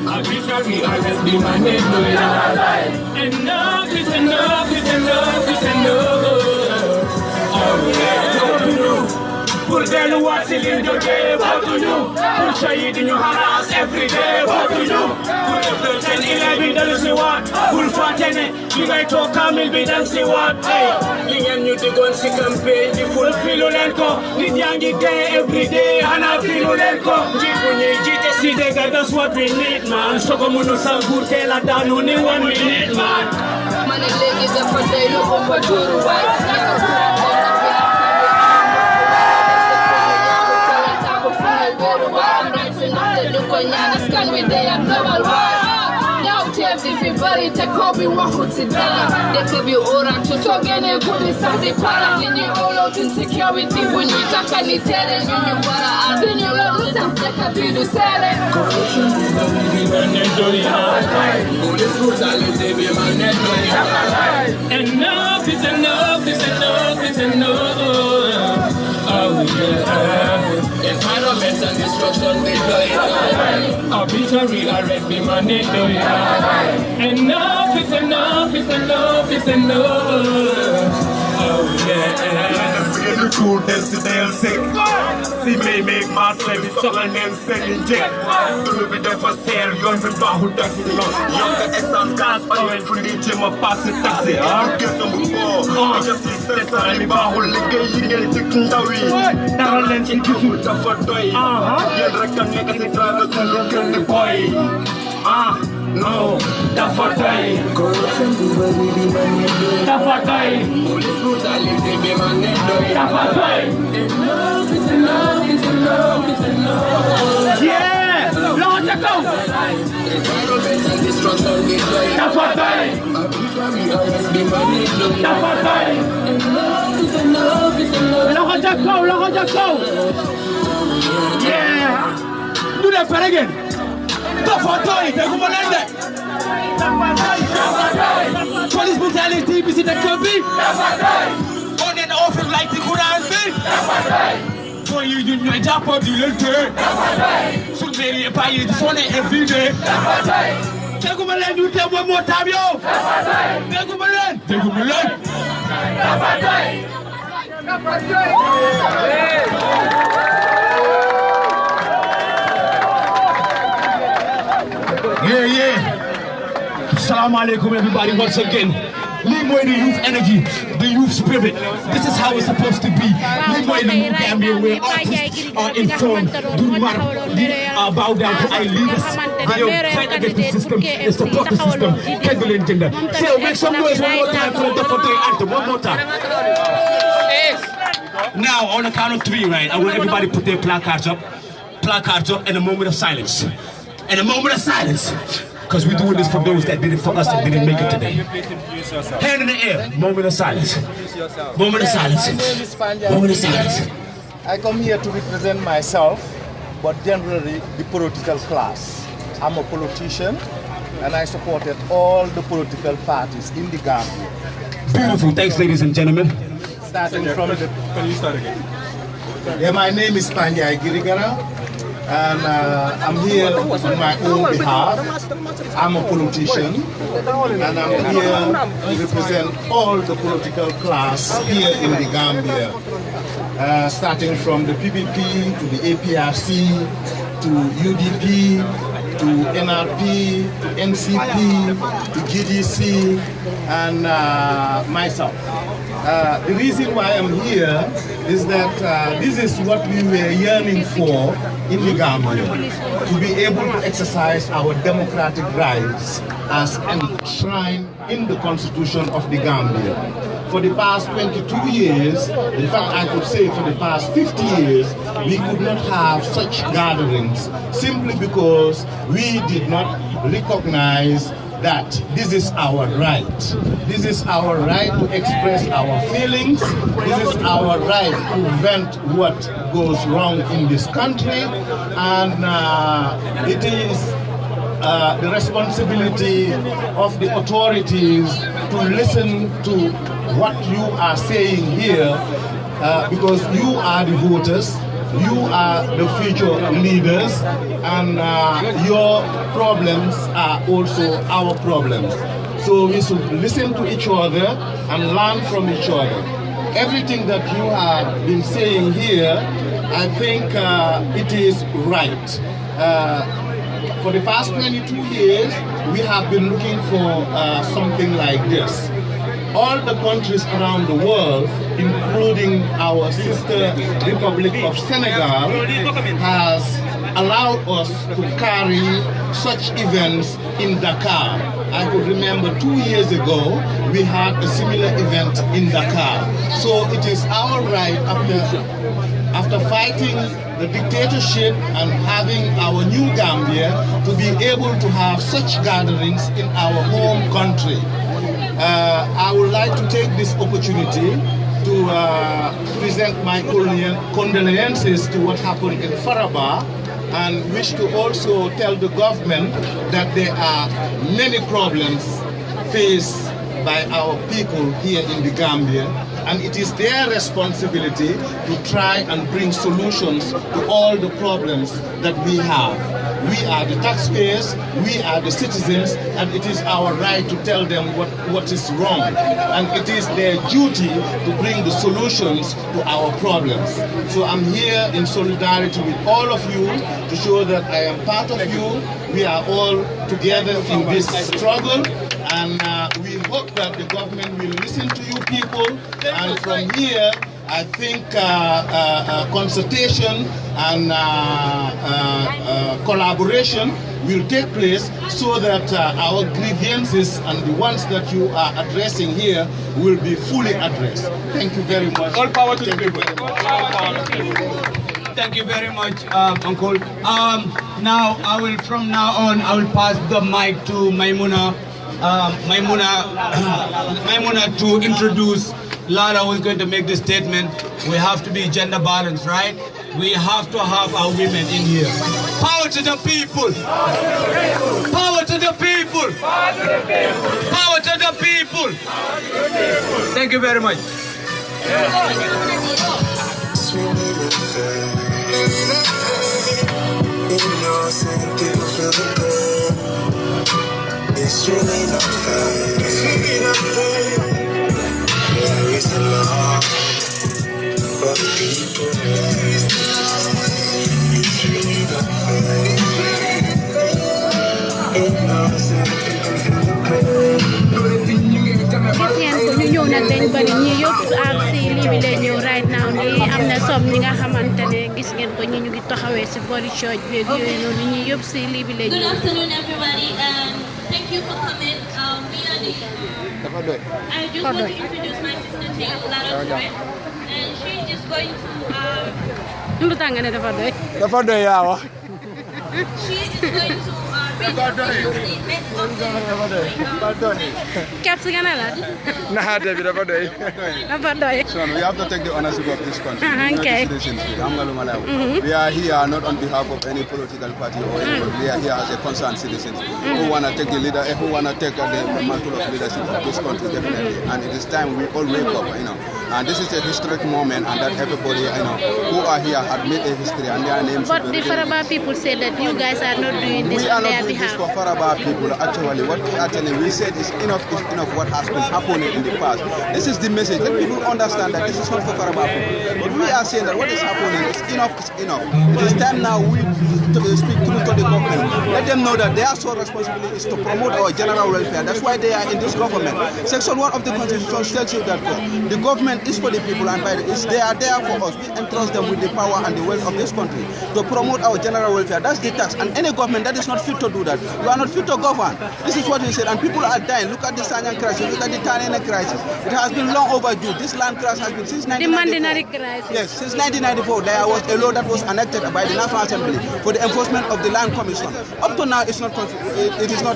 arbitrary arrest demanded enough is enough is enough is enough. Put them watching in the day, what to you? Put Shahid in your house every day, what to you? Put the 10-11, don't see what? Put Fatene, you guys talk Kamil, be don't see what? Hey, Lingan, you dig on sick campaign, you full Filulenko, Linyangi day every day, Hana Filulenko, Jipuni, GTC, that's what we need, man. Sokomuno Sangur, la down only 1 minute, man. Money leg is a for day, look over to the right. Everybody take over what today. They could be orange to talk and they put it on the product in your all out insecurity when you talk and it's telling you what I did you love to take a bit of salad. Corruption is the enough is enough is enough is enough. Oh yeah. Environment and destruction they die. Arbitrary arrest demanded. Enough is enough is enough is enough. Oh yeah. The cool they'll sick. See me make myself it's all and then selling jet. Do be there for sale, young people who taxi young essence cars oil for the gym of passing taxi. I'll get them before. Just see sense and the whole league you get taking away. Talent in you Dafa doye. You reckon make a driver to look at the boy. No, Dafa doye. Corruption is very demanding. Dafa doye. Police brutality demanding. Dafa doye. Enough is enough is enough is enough. Yeah, Lord, let's go. Environment and destruction is doye. Dafa doye. Dafa doye. Enough is enough is enough. Let's go. Yeah. Do that for again. Dafa doye. Take over that. Police brutality, visit the country. On and off like the Quran thing. For you know, Dafa du lutte. So many payés font every day. Take over land, you tell one more time, yo. Take over land. Take over land. Dafa doye. Dafa doye. Yeah. Assalamu alaikum, everybody, once again. Leeway the youth energy, the youth spirit. This is how it's supposed to be. Leeway the new Gambian where artists are informed, do not bow down to our leaders. They fight against the system and support the system. Kendall gender. So make some noise one more time for the Dafa doye anthem. One more time. Now, on the count of 3, right, I want everybody to put their placards up in a moment of silence. In a moment of silence, because we're doing this for those that did it for us and didn't make it today. Hand in the air, moment of silence. Moment of silence. Moment of silence. I come here to represent myself, but generally the political class. I'm a politician, and I supported all the political parties in the Gambia. Beautiful, thanks ladies and gentlemen. Starting from the... Can you start again? Yeah, my name is Panya Girigara. And I'm here on my own behalf. I'm a politician, and I'm here to represent all the political class here in the Gambia, starting from the PPP to the APRC to UDP to NRP to NCP to GDC and myself. The reason why I'm here is that this is what we were yearning for in the Gambia, to be able to exercise our democratic rights as enshrined in the Constitution of the Gambia. for the past 22 years, in fact I could say for the past 50 years, we could not have such gatherings simply because we did not recognize that this is our right. This is our right to express our feelings. This is our right to vent what goes wrong in this country. And it is the responsibility of the authorities to listen to what you are saying here because you are the voters. You are the future leaders, and your problems are also our problems. So we should listen to each other and learn from each other. Everything that you have been saying here, I think it is right. For the past 22 years, we have been looking for something like this. All the countries around the world, including our sister Republic of Senegal, has allowed us to carry such events in Dakar. I could remember 2 years ago, we had a similar event in Dakar. So it is our right after fighting the dictatorship and having our new Gambia to be able to have such gatherings in our home country. I would like to take this opportunity to present my condolences to what happened in Faraba and wish to also tell the government that there are many problems faced by our people here in the Gambia, and it is their responsibility to try and bring solutions to all the problems that we have. We are the taxpayers, we are the citizens, and it is our right to tell them what is wrong. And it is their duty to bring the solutions to our problems. So I'm here in solidarity with all of you to show that I am part of you. We are all together in this struggle, and we hope that the government will listen to you people, and from here I think consultation and collaboration will take place so that our grievances and the ones that you are addressing here will be fully addressed. Thank you very much. All power to the people. Thank you very much, Uncle. Now, from now on, I will pass the mic to Maimuna. Maimuna to introduce Lara, who is going to make this statement. We have to be gender balanced, right? We have to have our women in here. Power to the people! Power to the people! Power to the people! Thank you very much. It's really not fair. It's really not fair. There is a love for the people. It's really not fair. gis ngeen ko ñu ñëw nag dañ bari ñi yëpp am si lii bi lay ñëw right now nii am na som ñi nga xamante ne gis ngeen ko ñi ñu ngi taxawee si bori church bi yooyu noonu ñi yëpp si lii bi lay ñëw. Good afternoon, everybody, and thank you for coming. We are the. I just want to introduce my sister to you, Lara Toure, and she is going to. Lu tax nga ne dafa doy. Dafa doy yaa wax. She is going to read the statement of the. Caps nga ne la. Nah, David, dafa doy. Dafa doy. So we have to take the ownership of this country. Okay. We are here not on behalf of any political party or anyone. We are here as a concerned citizens who want to take the who want to take the mantle of leadership of this country, definitely. And it is time we all wake up, And this is a historic moment, and that everybody, who are here have made a history, and their names. But the Faraba people say that you guys are not doing this on their behalf. We are not doing this for Faraba people. Actually, what we said is enough what has been happening in the past. This is the message. Let people understand that this is not for Faraba people. But we are saying that what is happening is enough is enough. It is time now we speak through to the government. Let them know that their sole responsibility is to promote our general welfare. That's why they are in this government. Section 1 of the Constitution tells you that the government government is for the people and they are there for us. We entrust them with the power and the wealth of this country to promote our general welfare. That's the task. And any government that is not fit to do that, you are not fit to govern. This is what we said. And people are dying. Look at the Sanyan crisis. Look at the Tanene crisis. It has been long overdue. This land crisis has been since 1994. Yes, since 1994, there was a law that was enacted by the National Assembly for the enforcement of the Land Commission. Up to now, it is not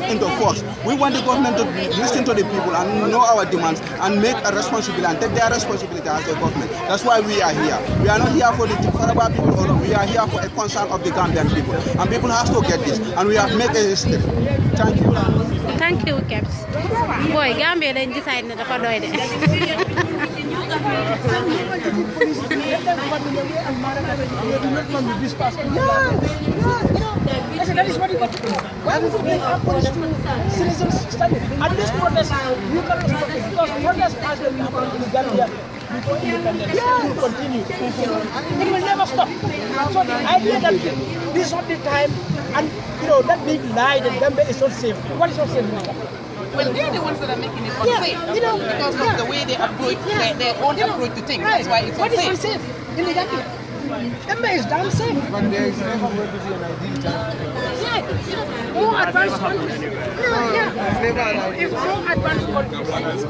into force. We want the government to listen to the people and know our demands and make a responsibility and take their responsibility as a government. That's why we are here. We are not here for the Faraba people alone. We are here for a concern of the Gambian people. And people have to get this. And we have made a history. Thank you. Thank you, Caps. Boy, Gambia then decide na dafa doy de. That is what you got to do. Why would we approach to citizens study? At this protest, you can respond because protest has been happening in Gambia before independence. It will continue. It will never stop. So the idea that this is not the time, and that big lie that Gambia is not safe. What is not safe? Well, they're the ones that are making it unsafe. Because of the way they approach their own approach to things. That's why it's unsafe. What is unsafe in the Gambia? Gambia is damn safe. But there is never going to be an ideal time. More advanced countries. If more advanced countries.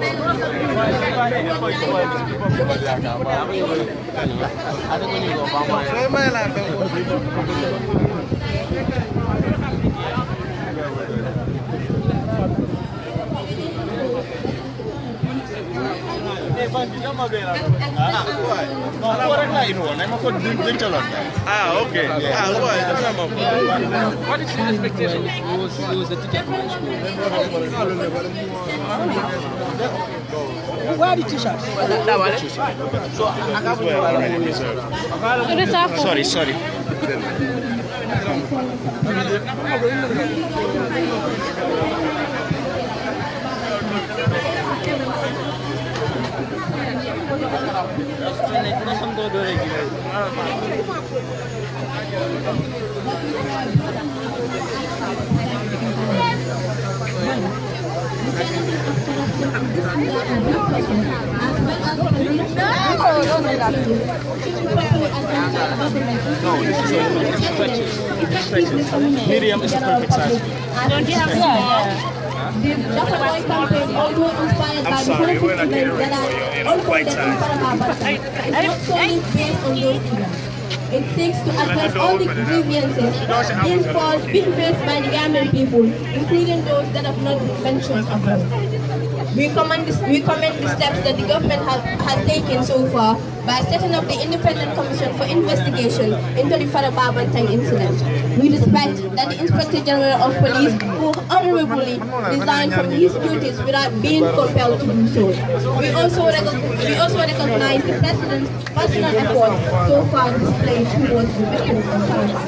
Okay. What is your expectation? Use the ticket from school. Where are the t-shirts? So I can't Sorry. Medium is the perfect size. Don't you have small? I'm sorry, we're not getting ready for your quite size. It seeks to address all the grievances being faced by the Gambian people, including those that have not been mentioned above. We commend the steps that the government has taken so far by setting up the Independent Commission for investigation into the Father Barbantang incident. We respect that the Inspector General of Police who honorably resigned from his duties without being compelled to do so. We also recognize the President's personal effort so far displayed towards the victims of violence.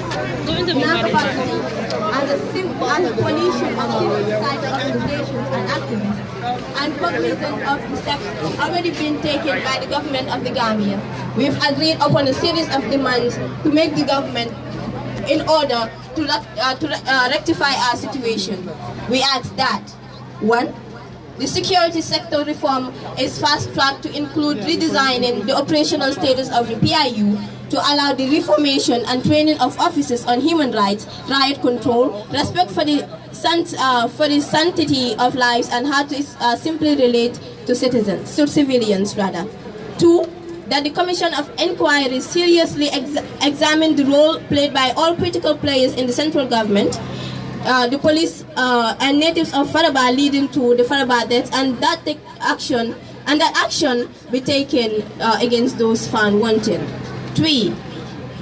As a coalition of civil society organizations and activists, and cognizant of the steps already been taken by the government of the Gambia, we've agreed upon a series of demands to make the government in order to rectify our situation. We ask that 1. The security sector reform is fast-tracked to include redesigning the operational status of the PIU to allow the reformation and training of officers on human rights, riot control, respect for the sanctity of lives, and how to simply relate to civilians. 2. That the Commission of Inquiry seriously examine the role played by all critical players in the central government, the police and natives of Faraba leading to the Faraba deaths, and that action be taken against those found wanted. 3.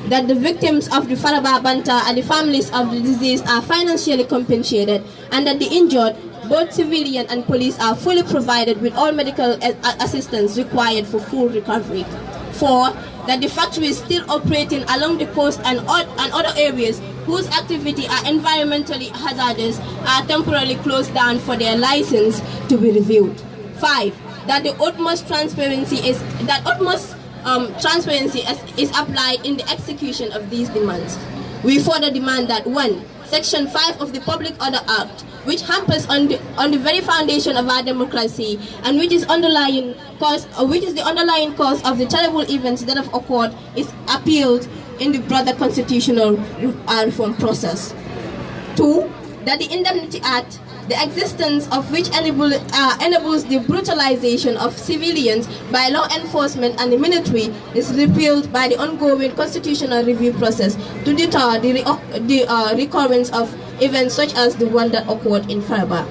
That the victims of the Faraba Banta and the families of the deceased are financially compensated, and that the injured, both civilian and police, are fully provided with all medical assistance required for full recovery. 4. That the factories still operating along the coast and other areas whose activity are environmentally hazardous are temporarily closed down for their license to be reviewed. 5. That the utmost transparency is applied in the execution of these demands. We further demand that 1. Section 5 of the Public Order Act, which hampers on the very foundation of our democracy, and which is the underlying cause of the terrible events that have occurred, is appealed in the broader constitutional reform process. 2. That the Indemnity Act, the existence of which enables the brutalization of civilians by law enforcement and the military, is repealed by the ongoing constitutional review process to deter the recurrence of events such as the one that occurred in Faraba.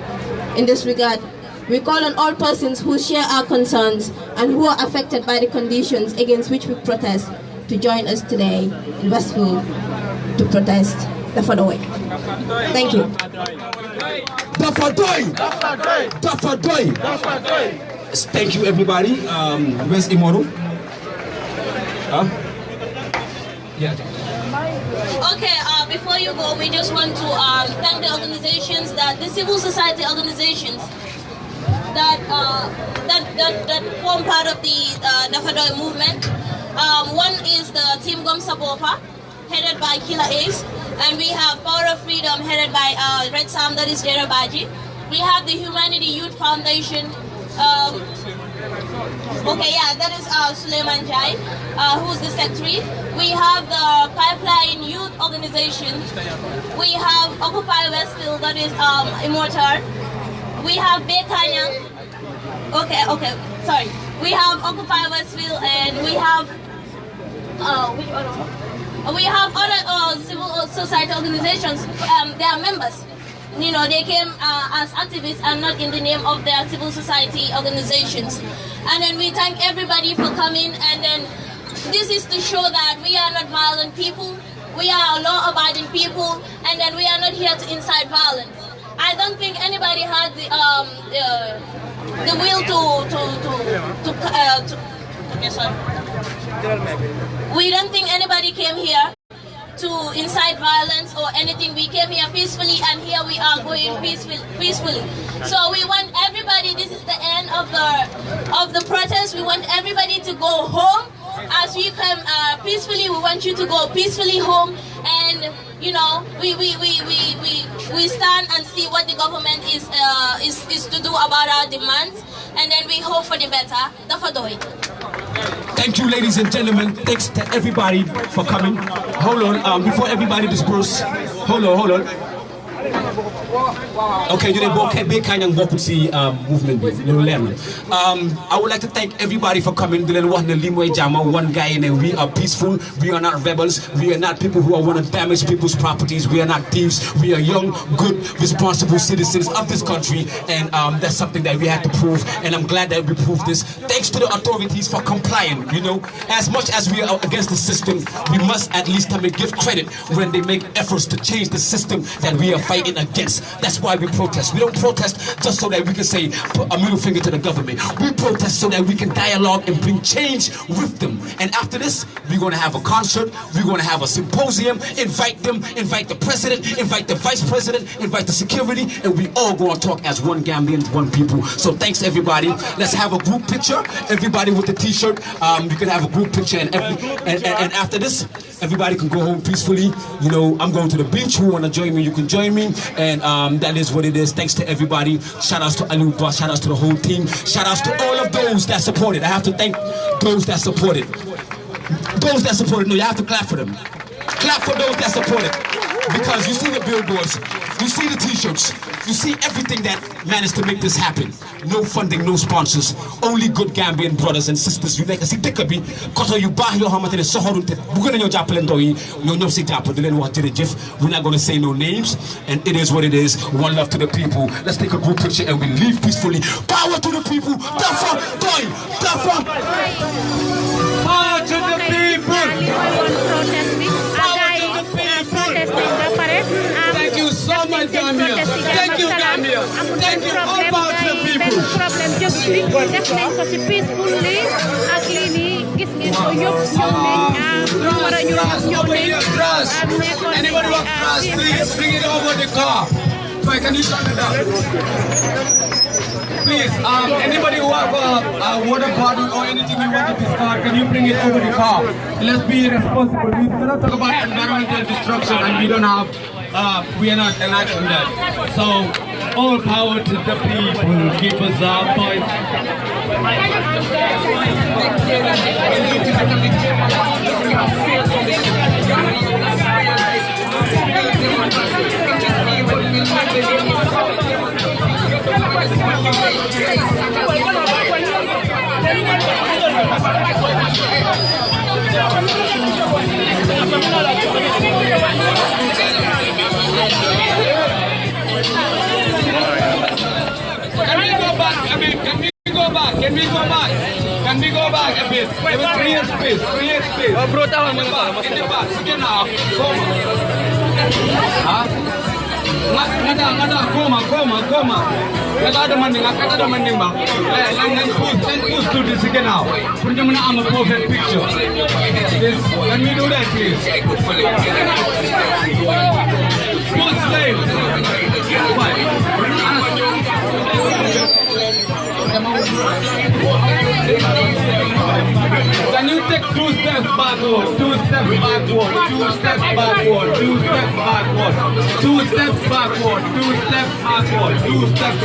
In this regard, we call on all persons who share our concerns and who are affected by the conditions against which we protest to join us today in Westfield to protest Dafa doye. Thank you. Dafa doye! Dafa doye! Thank you, everybody. Where's Imoru? Huh? Yeah. Okay, before you go, we just want to thank the organizations, the civil society organizations that form part of the Dafa doye movement. One is the Team Gom Sabopa, headed by Killer Ace, and we have Power of Freedom, headed by Red Sam, that is Jera Baji. We have the Humanity Youth Foundation. That is Suleiman Jai, who's the secretary. We have the Pipeline Youth Organization. We have Occupy Westfield, that is Immortal. We have Bekanyang. We have Occupy Westfield, and we have which one? We have other civil society organizations. They are members. You know, they came as activists and not in the name of their civil society organizations. And then we thank everybody for coming. And then this is to show that we are not violent people. We are law-abiding people. And then we are not here to incite violence. I don't think anybody had the will we don't think anybody came here to incite violence or anything. We came here peacefully, and here we are going peacefully. So we want everybody, this is the end of the protest. We want everybody to go home. As we come peacefully, we want you to go peacefully home. And you know, we stand and see what the government is to do about our demands, and then we hope for the better. Dafa doye. Thank you, ladies and gentlemen. Thanks to everybody for coming. Hold on, before everybody disperse. Hold on. Okay, you didn't walk movement. I would like to thank everybody for coming. One guy, and we are peaceful. We are not rebels. We are not people who want to damage people's properties. We are not thieves. We are young, good, responsible citizens of this country, and that's something that we have to prove. And I'm glad that we proved this. Thanks to the authorities for complying. You know, as much as we are against the system, we must at least give credit when they make efforts to change the system that we are fighting against. That's why we protest. We don't protest just so that we can say, put a middle finger to the government. We protest so that we can dialogue and bring change with them. And after this, we're going to have a concert. We're going to have a symposium. Invite them, invite the president, invite the vice president, invite the security, and we all going to talk as one Gambian, one people. So thanks, everybody. Let's have a group picture. Everybody with the t-shirt. You can have a group picture, and after this, everybody can go home peacefully. You know, I'm going to the beach. Who want to join me, you can join me. And that is what it is. Thanks to everybody. Shout outs to Alupa. Shout outs to the whole team. Shout outs to all of those that supported. I have to thank those that supported. Those that supported. No, you have to clap for them. Clap for those that supported. Because you see the billboards, you see the t-shirts, you see everything that managed to make this happen. No funding, no sponsors, only good Gambian brothers and sisters. You like see Dekabi, because you buy your hammer to the Sohorun. We're going to We're not going to say no names, and it is what it is. One love to the people. Let's take a group picture and we leave peacefully. Power to the people. Dafa doye. Dafa. Power to the people. Thank you so much, Gambia. Thank you, Gambia. Thank you all about the people. Anybody want trust, please bring it over the car. Wait, can you turn it down? Please, anybody who have a water bottle or anything you want to discard, can you bring it over the car? Let's be responsible. We cannot talk about environmental destruction and we don't have we are not enacting that. So, all power to the people. Give us our voice. Can we go back? I mean, can we go back? Can we go back? Can we go back a bit? Create space. Create space. In the back. In the back. Sit now. Come on. Huh? Koma. Let the money back. Let's push to this again now. Put them on a perfect picture. Can we do that, please? Push slave. Can you take 2 steps backward, 2 steps backward, 2 steps backward, 2 steps backward, 2 steps backward, 2 steps backward, 2 steps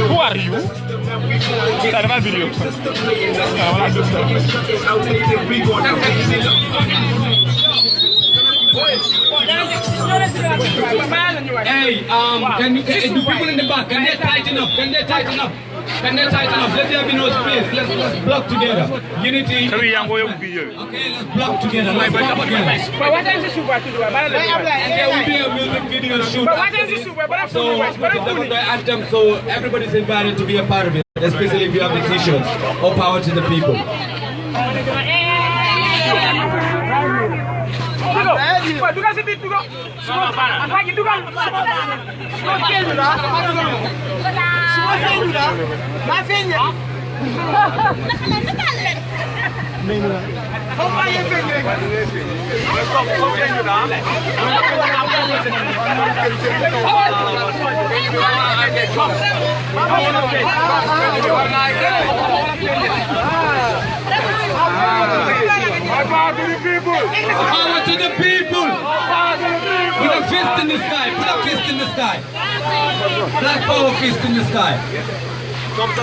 Who are you? Hey, can you, do people in the back, can they tighten up? Can they tighten up? Can they tighten up? Let there be no space. Let's block together. Unity. Okay, let's block together. Let's block together. And there will be a music video shoot. So, the anthem, so everybody's invited to be a part of it, especially if you have the t-shirts. All power to the people. Power to the people! Power to the people! Put a fist in the sky! Put a fist in the sky! Black power fist in the sky! Don't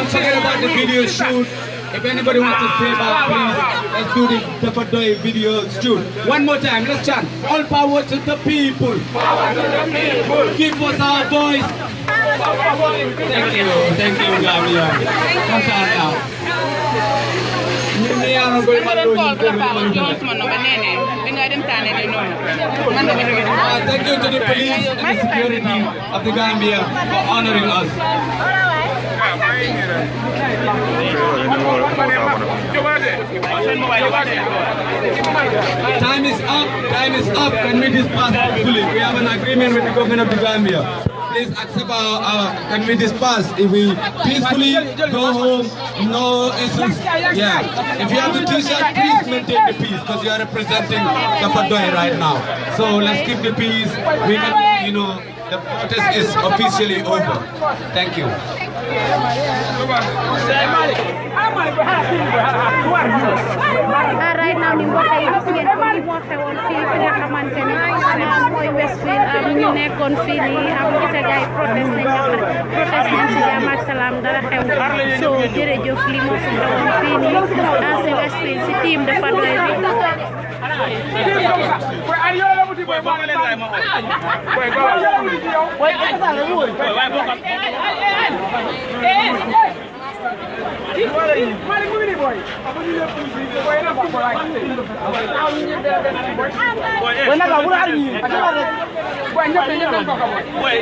forget about the video shoot. If anybody wants to stay back, please, let's do the Dafa doye video shoot. One more time, let's chant. All power to the people. Give us our voice. Thank you, Gambian. Come down now. Thank you to the police and the security of the Gambia for honoring us. Time is up. Can we disperse peacefully? We have an agreement with the government of the Gambia. Please accept can we disperse? If we peacefully go home, no issues. Yeah. If you have the t-shirt, please maintain the peace because you are representing Dafa doye right now. So let's keep the peace. We can, the protest is officially over. Thank you. Right now ni mbokk yi gis ngeen ko moo xewoon fii fi nga xamante ne mooy Westfield ñu nekkoon fii nii gis nga ay protest nañ ci jàmm ak salaam dara xew so jërëjëf li moo fi xewoon fii nii ancien Westfield si team Dafa doye bi Boy,